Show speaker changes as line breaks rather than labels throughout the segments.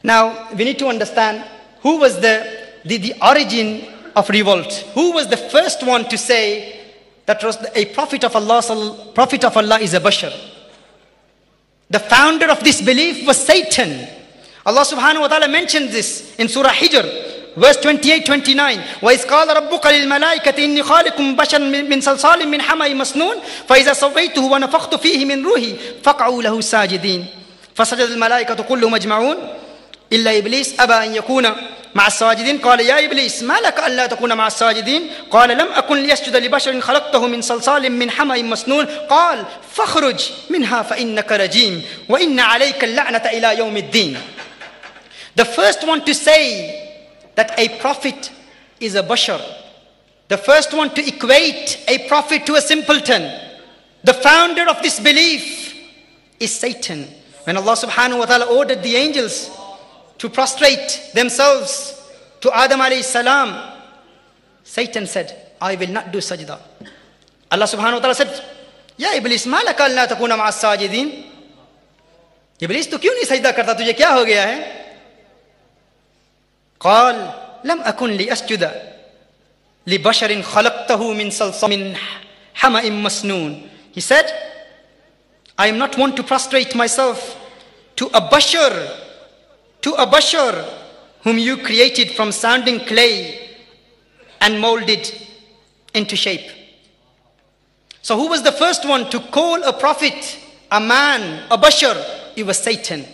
Now, we need to understand who was the origin of revolt. Who was the first one to say that a prophet of Allah is a bashar? The founder of this belief was Satan. Allah subhanahu wa ta'ala mentioned this in Surah Hijr, verse 28-29. وَإِذْ قَالَ رَبُّكَ لِلْمَلَائِكَةِ إِنِّي خَالِقٌ بَشَرًا مِّن صَلْصَالٍ مِّنْ حَمَإٍ مَسْنُونٍ فَإِذَا سَوَّيْتُهُ وَنَفَخْتُ فِيهِ مِنْ رُوحِي فَقَعُوا لَهُ سَاجِدِينَ فَسَجَدَ الْمَلَائِكَةُ كُلُّهُمْ أَجْمَعُونَ إِلَّا إِبْلِيسَ أَبَى أَن يَكُونَ مع الساجدين قال يا إبليس ما لك ألا تكون مع الساجدين قال لم أكن ليسجد لبشر خلقته من صلصال من حمأ مسنون قال فاخرج منها فإنك رجيم وإن عليك اللعنة إلى يوم الدين. The first one to say that a prophet is a bashar, the first one to equate a prophet to a simpleton, the founder of this belief is Satan. When Allah subhanahu wa ta'ala ordered the angels to prostrate themselves to Adam alayhi salam, Satan said, I will not do sajda. Allah subhanahu wa ta'ala said, Ya Iblis, ma laka alla takuna ma'a sajidin? Iblis, tu kyun nahi sajda karta? Tujhe kya ho gaya hai? قال لم أكن لأسجد لبشر خلقته من صلصال من حمأ مسنون. He said, I am not one to prostrate myself to a bashar whom you created from sounding clay and molded into shape. So who was the first one to call a prophet a man, a bashar? It was Satan.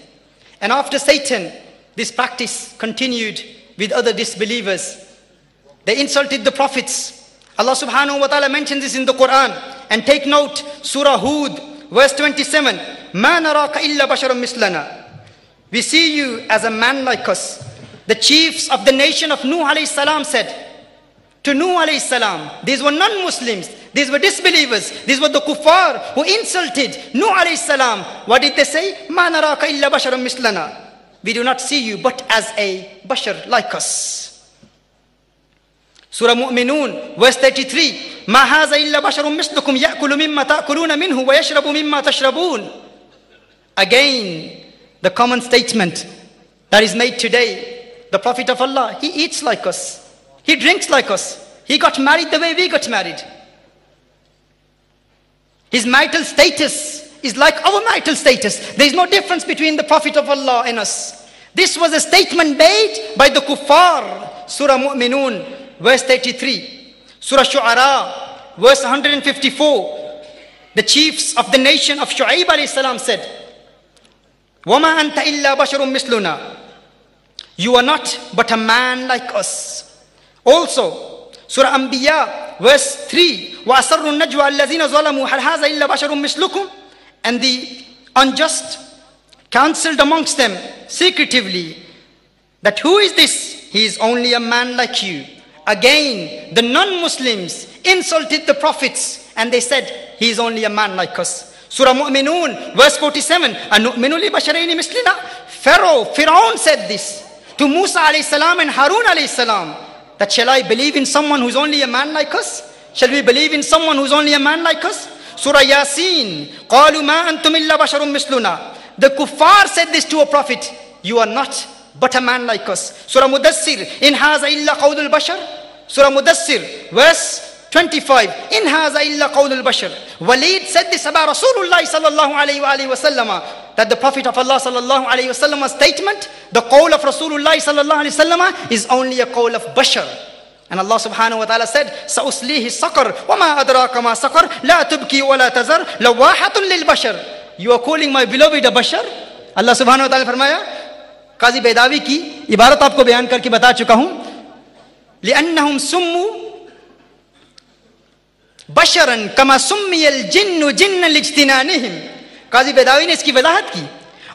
And after Satan, this practice continued with other disbelievers. They insulted the prophets. Allah subhanahu wa ta'ala mentions this in the Quran. And take note, Surah Hud, verse 27. مَا نَرَاكَ إِلَّا بَشَرٌ مِثْلَنَا. We see you as a man like us. The chiefs of the nation of Nuh alayhi salam said to Nuh alayhi salam, these were non-Muslims, these were disbelievers, these were the kuffar who insulted Nuh alayhi salam. What did they say? مَا نَرَاكَ إِلَّا بَشَرٌ مِثْلَنَا. We do not see you but as a bashar like us. Surah Mu'minun, verse 33. مَا هَذَا إِلَّا بَشَرٌ مِثْلُكُمْ يَأْكُلُ مِمَّا تَأْكُلُونَ مِنْهُ وَيَشْرَبُ مِمَّا تَشْرَبُونَ. Again, the common statement that is made today, the Prophet of Allah, he eats like us, he drinks like us, he got married the way we got married. His marital status is like our marital status. There is no difference between the Prophet of Allah and us. This was a statement made by the kuffar. Surah Mu'minun, verse 33. Surah Shu'ara, verse 154. The chiefs of the nation of Shu'aib alayhi salam said, وَمَا أَنْتَ إِلَّا بَشَرٌ مِثْلُنَا. You are not but a man like us. Also, Surah Anbiya, verse 3. وَأَسَرُّ النَّجْوَى الَّذِينَ ظَلَمُوا هَلْ هَذَا إِلَّا بَشَرٌ مِثْلُكُمْ. And the unjust counseled amongst them secretively that who is this? He is only a man like you. Again, the non-Muslims insulted the prophets and they said, he is only a man like us. Surah Mu'minun, verse 47. أَنُؤْمِنُ لِبَشَرَيْنِ مِثْلِنَا. Pharaoh said this to Musa alayhi salam and Harun alayhi salam, that shall I believe in someone who is only a man like us? Shall we believe in someone who is only a man like us? Surah Yasin, قَالُوا مَا أَنْتُمْ إِلَّا بَشَرٌ مِثْلُنَا. The kuffar said this to a prophet, you are not but a man like us. Surah Mudassir, إِنْ هَذَا إِلَّا قَوْلُ الْبَشَرِ. Surah Mudassir, verse 25. إِنْ هَذَا إِلَّا قَوْلُ الْبَشَرِ. Walid said this about Rasulullah sallallahu alayhi wa sallam, that the Prophet of Allah sallallahu alayhi wa sallam's statement, the qawl of Rasulullah sallallahu alayhi wa sallam is only a qawl of bashar. And Allah subhanahu wa ta'ala said, سَأُصْلِيهِ السَّقَرُ وَمَا أَدْرَاكَ مَا سَقَرُ لَا تُبْكِي وَلَا تَذَرُ لَوَّاحَةٌ لِلْبَشَرِ. You are calling my beloved a bashar? Allah subhanahu wa ta'ala فرمایا, قاضی بیداوی کی عبارت آپ کو بیان کر کے بتا چکا ہوں, لِأَنَّهُمْ سُمُّوا بَشَرًا كَمَا سُمِّيَ الْجِنُّ جِنًّا لِاجْتِنَانِهِمْ. قاضی بیداوی نے اس کی وضاحت کی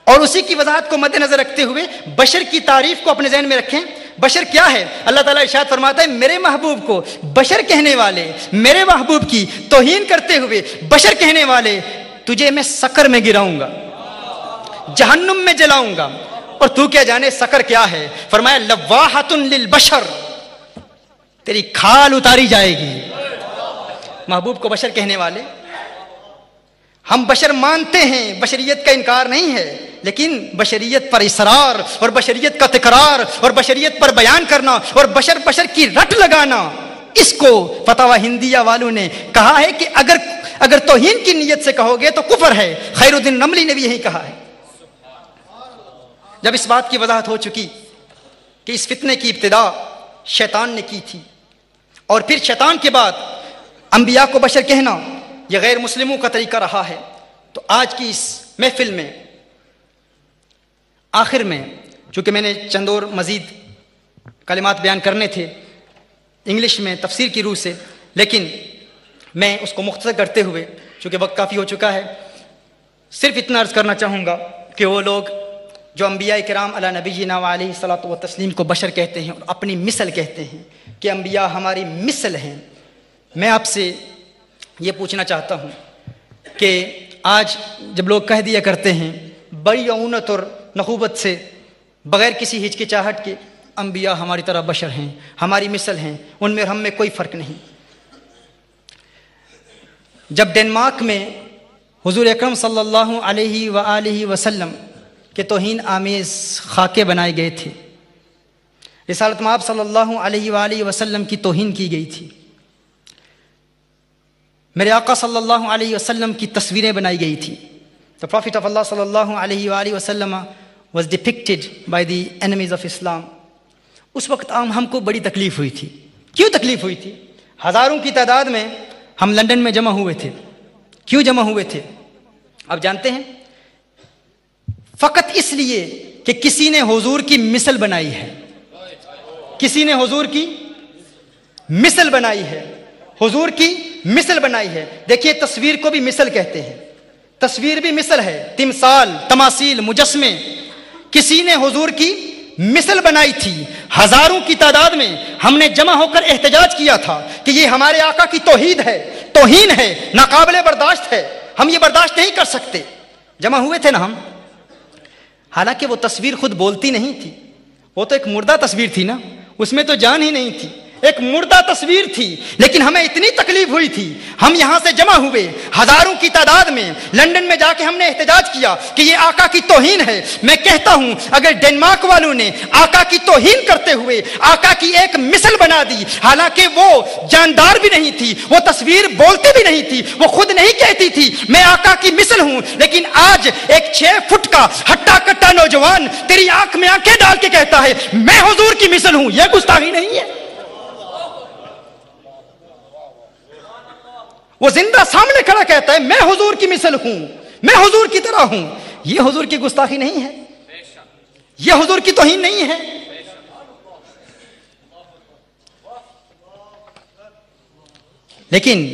اور اسی کی وضاحت کو مد نظر رکھتے ہوئے بشر کی تعریف کو اپنے ذہن میں رکھیں. بشر کیا ہے؟ اللہ تعالیٰ ارشاد فرماتا ہے, میرے محبوب کو بشر کہنے والے, میرے محبوب کی توہین کرتے ہوئے بشر کہنے والے, تجھے میں سقر میں گراؤں گا, جہنم میں جلاؤں گا, اور تو کیا جانے سقر کیا ہے. فرمایا لواحۃ للبشر, تیری کھال اتاری جائے گی. محبوب کو بشر کہنے والے, ہم بشر مانتے ہیں, بشریت کا انکار نہیں ہے, لیکن بشریت پر اصرار اور بشریت کا تکرار اور بشریت پر بیان کرنا اور بشر کی رٹ لگانا، اس کو فتاوی ہندیہ والوں نے کہا ہے کہ اگر توہین کی نیت سے کہو گے تو کفر ہے۔ خیر الدین نملی نے بھی یہی کہا ہے۔ جب اس بات کی وضاحت ہو چکی کہ اس فتنے کی ابتدا شیطان نے کی تھی، اور پھر شیطان کے بعد انبیاء کو بشر کہنا یہ غیر مسلموں کا طریقہ رہا ہے، تو آج کی اس محفل میں آخر میں، چونکہ میں نے چند اور مزید کلمات بیان کرنے تھے انگلش میں تفسیر کی روح سے، لیکن میں اس کو مختصر کرتے ہوئے چونکہ وقت کافی ہو چکا ہے، صرف اتنا عرض کرنا چاہوں گا کہ وہ لوگ جو انبیاء کرام علی نبینا وعلیہ الصلوۃ والتسلیم کو بشر کہتے ہیں اور اپنی مثل کہتے ہیں کہ انبیاء ہماری مثل ہیں، میں آپ سے یہ پوچھنا چاہتا ہوں کہ آج جب لوگ کہہ دیا کرتے ہیں بڑی اونت اور نخوت سے، بغیر کسی ہچکچاہٹ کے، انبیاء ہماری طرح بشر ہیں، ہماری مثل ہیں، ان میں اور ہم میں کوئی فرق نہیں۔ جب ڈنمارک میں حضور اکرم صلی اللہ علیہ وآلہ وسلم کے توہین آمیز خاکے بنائے گئے تھے، رسالت مآب صلی اللہ علیہ وآلہ وسلم کی توہین کی گئی تھی، میرے آقا صلی اللہ علیہ وسلم کی تصویریں بنائی گئی تھی، the Prophet of Allah صلی اللہ علیہ وآلہ وسلم was depicted by the enemies of Islam۔ اس وقت ہم کو بڑی تکلیف ہوئی تھی۔ کیوں تکلیف ہوئی تھی؟ ہزاروں کی تعداد میں ہم لندن میں جمع ہوئے تھے۔ کیوں جمع ہوئے تھے آپ جانتے ہیں؟ فقط اس لیے کہ کسی نے حضور کی مثل بنائی ہے، کسی نے حضور کی مثل بنائی ہے، حضور کی مثل بنائی ہے۔ دیکھیے تصویر کو بھی مثل کہتے ہیں، تصویر بھی مثل ہے، تمثال، تماثیل، مجسمے، کسی نے حضور کی مثل بنائی تھی۔ ہزاروں کی تعداد میں ہم نے جمع ہو کر احتجاج کیا تھا کہ یہ ہمارے آقا کی توہین ہے، ناقابل برداشت ہے، ہم یہ برداشت نہیں کر سکتے۔ جمع ہوئے تھے نا ہم، حالانکہ وہ تصویر خود بولتی نہیں تھی، وہ تو ایک مردہ تصویر تھی نا، اس میں تو جان ہی نہیں تھی، ایک مردہ تصویر تھی، لیکن ہمیں اتنی تکلیف ہوئی تھی، ہم یہاں سے جمع ہوئے ہزاروں کی تعداد میں، لندن میں جا کے ہم نے احتجاج کیا کہ یہ آقا کی توہین ہے۔ میں کہتا ہوں اگر ڈنمارک والوں نے آقا کی توہین کرتے ہوئے آقا کی ایک مثل بنا دی، حالانکہ وہ جاندار بھی نہیں تھی، وہ تصویر بولتی بھی نہیں تھی، وہ خود نہیں کہتی تھی میں آقا کی مثل ہوں، لیکن آج ایک 6 فٹ کا ہٹا کٹا نوجوان تیری آنکھ میں آنکھیں ڈال کے کہتا ہے میں حضور کی مثل ہوں، یہ گستاخی نہیں ہے؟ وہ زندہ سامنے کھڑا کہتا ہے میں حضور کی مثل ہوں، میں حضور کی طرح ہوں، یہ حضور کی گستاخی نہیں ہے؟ یہ حضور کی توہین نہیں ہے؟ لیکن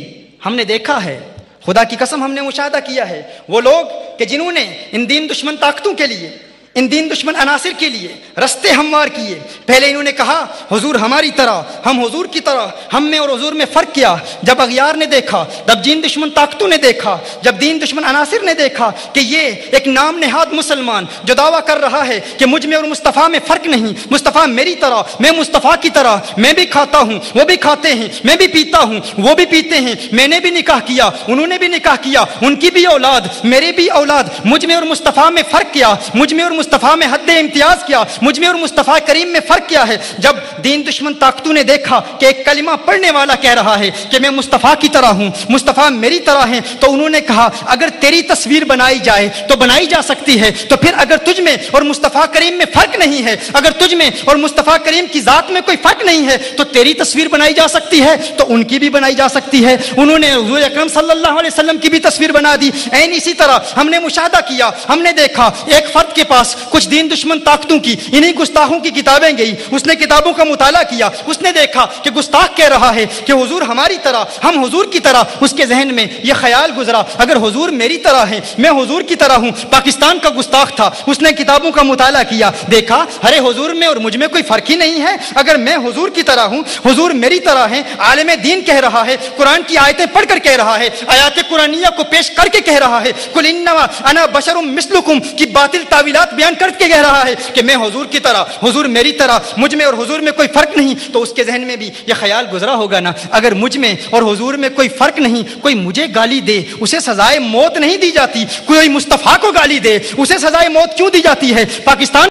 ہم نے دیکھا ہے، خدا کی قسم ہم نے مشاہدہ کیا ہے، وہ لوگ کہ جنہوں نے ان دین دشمن طاقتوں کے لیے، ان دین دشمن عناصر کے لیے رستے ہموار کیے، پہلے انہوں نے کہا حضور ہماری طرح، ہم حضور کی طرح، ہم میں اور حضور میں فرق کیا۔ جب اغیار نے دیکھا، جب دین دشمن طاقتوں نے دیکھا، جب دین دشمن عناصر نے دیکھا کہ یہ ایک نام نہاد مسلمان جو دعویٰ کر رہا ہے کہ مجھ میں اور مصطفیٰ میں فرق نہیں، مصطفیٰ میری طرح، میں مصطفیٰ کی طرح، میں بھی کھاتا ہوں وہ بھی کھاتے ہیں، میں بھی پیتا ہوں وہ بھی پیتے ہیں، میں نے بھی نکاح کیا انہوں نے بھی نکاح کیا، ان کی بھی اولاد میری بھی اولاد، مجھ میں اور مصطفیٰ میں فرق کیا، مجھ میں اور مصطفیٰ میں حد امتیاز کیا، مجھ میں اور مصطفیٰ کریم میں فرق کیا ہے۔ جب دین دشمن طاقتوں نے دیکھا کہ ایک کلمہ پڑھنے والا کہہ رہا ہے کہ میں مصطفیٰ کی طرح ہوں، مصطفیٰ میری طرح ہیں، تو انہوں نے کہا اگر تیری تصویر بنائی جائے تو بنائی جا سکتی ہے، تو پھر اگر تجھ میں اور مصطفیٰ کریم میں فرق نہیں ہے، اگر تجھ میں اور مصطفیٰ کریم کی ذات میں کوئی فرق نہیں ہے تو تیری تصویر بنائی جا سکتی ہے تو ان کی بھی بنائی جا سکتی ہے۔ انہوں نے حضور اکرم صلی اللہ علیہ وسلم کی بھی تصویر بنا دی۔ این اسی طرح ہم نے مشاہدہ کیا، ہم نے دیکھا ایک فرد کے پاس کچھ دین دشمن طاقتوں کی انہی گستاخوں کی کتابیں گئی، اس نے کتابوں کا مطالعہ کیا، اس نے دیکھا کہ گستاخ کہہ رہا ہے کہ حضور ہماری طرح، ہم حضور کی طرح۔ اس کے ذہن میں یہ خیال گزرا اگر حضور میری طرح ہیں، میں حضور کی طرح ہوں۔ پاکستان کا گستاخ تھا، اس نے کتابوں کا مطالعہ کیا، دیکھا ارے حضور میں اور مجھ میں کوئی فرق ہی نہیں ہے، اگر میں حضور کی طرح ہوں، حضور میری طرح ہیں۔ عالم دین کہہ رہا ہے، قرآن کی آیتیں پڑھ کر کہہ رہا ہے، آیات قرآنیہ کو پیش کر کے کہہ رہا ہے، قل انما انا بشر مثلکم کی باطل تعویلات بیان کر کے کہہ رہا ہے کہ میں حضور کی طرح، حضور میری طرح، مجھ میں اور حضور میں کوئی فرق نہیں، تو اس کے ذہن میں بھی یہ خیال گزرا ہوگا نا، اگر مجھ میں اور حضور میں کوئی فرق نہیں، کوئی مجھے گالی دے اسے سزائے موت نہیں دی جاتی، کوئی مصطفیٰ کو گالی دے اسے سزائے موت کیوں دی جاتی ہے؟ پاکستان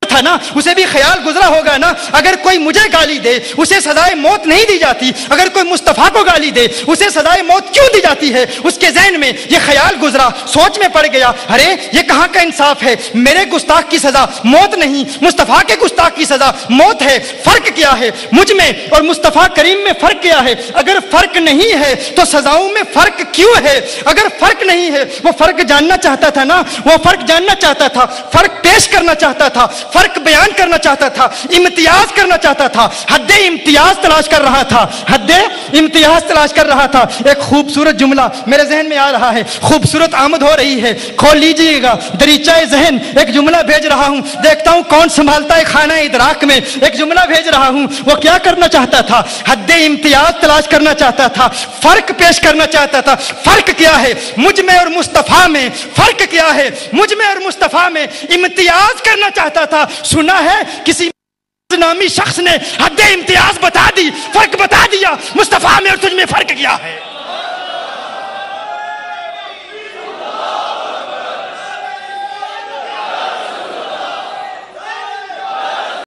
تھا نا، اسے بھی خیال گزرا ہوگا نا، اگر کوئی مجھے گالی دے اسے سزائے موت نہیں دی جاتی، اگر کوئی مصطفیٰ کو گالی دے اسے سزائے موت کیوں دی جاتی ہے؟ اس کے ذہن میں یہ خیال گزرا، سوچ میں پڑ گیا، ارے یہ کہاں کا انصاف ہے، میرے گستاخ کی سزا موت نہیں، مصطفیٰ کے گستاخ کی سزا موت ہے، فرق کیا ہے مجھ میں اور مصطفیٰ کریم میں؟ فرق کیا ہے؟ اگر فرق نہیں ہے تو سزاؤں میں فرق کیوں ہے؟ اگر فرق نہیں ہے، وہ فرق جاننا چاہتا تھا نا، وہ فرق جاننا چاہتا تھا، فرق پیش کرنا چاہتا تھا، فرق بیان کرنا چاہتا تھا، امتیاز کرنا چاہتا تھا، حد امتیاز تلاش کر رہا تھا، حد امتیاز تلاش کر رہا تھا۔ ایک خوبصورت جملہ میرے ذہن میں آ رہا ہے، خوبصورت آمد ہو رہی ہے، کھول لیجئے گا دریچہ ذہن، ایک جملہ بھیج رہا ہوں، دیکھتا ہوں کون سنبھالتا ہے خانہ ادراک میں۔ ایک جملہ بھیج رہا ہوں، وہ کیا کرنا چاہتا تھا؟ حد امتیاز تلاش کرنا چاہتا تھا، فرق پیش کرنا چاہتا تھا۔ فرق کیا ہے مجھ میں اور مصطفیٰ میں؟ فرق کیا ہے مجھ میں اور مصطفیٰ میں؟ امتیاز کرنا چاہتا تھا۔ سنا ہے کسی نامی شخص نے حد امتیاز بتا دی، فرق بتا دیا، مصطفیٰ میں اور تجھ میں فرق کیا ہے؟